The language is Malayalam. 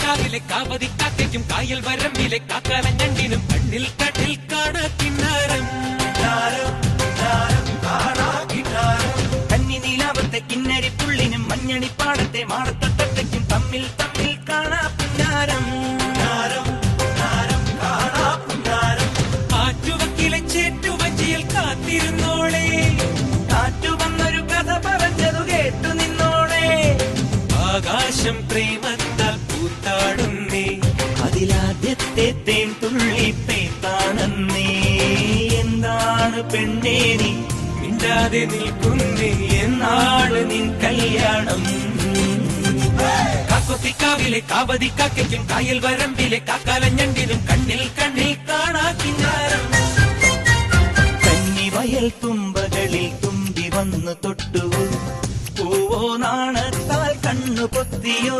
കാക്കൊത്തിക്കാവിലെ കാവതിക്കാക്കയ്ക്കും കായൽ വരമ്പിലെ കാക്കാലഞ്ഞണ്ടിനും കണ്ണിൽ കണ്ണിൽ കാണാ കിന്നാരം. കന്നി നീലാവത്തെ കിന്നരിപ്പുള്ളിനും മഞ്ഞണിപ്പാടത്തെ മാടത്തട്ടയ്ക്കും തമ്മിൽ തമ്മിൽ കാണാ പുന്നാരം. ആറ്റുവക്കിലെ ചേറ്റുവഞ്ചിയിൽ കാത്തിരുന്നോളെ, കാറ്റു വന്നൊരു കഥ പറഞ്ഞതു കേട്ടു നിന്നോളെ. ആകാശം പ്രേമത്താൽ പൂത്താടുന്നേ, അതിലാദ്യത്തെ തേൻ തുള്ളി പേത്താണെന്നേ. എന്താണ് പെണ്ണേ നീ മിണ്ടാതെ നിൽക്കുന്നേ, എന്നാണ് നിൻ കല്യാണം? കാക്കൊത്തിക്കാവിലെ കാവതിക്കാക്കയ്ക്കും കായൽ വരമ്പിലെ കാക്കാലഞ്ഞണ്ടിനും കണ്ണിൽ കണ്ണിൽ കാണാ കിന്നാരം. കന്നിവയൽ തുമ്പകളിൽ തുമ്പി വന്നു തൊട്ടുവോ, പൂവോ നാണത്താൽ കണ്ണു പൊത്തിയോ.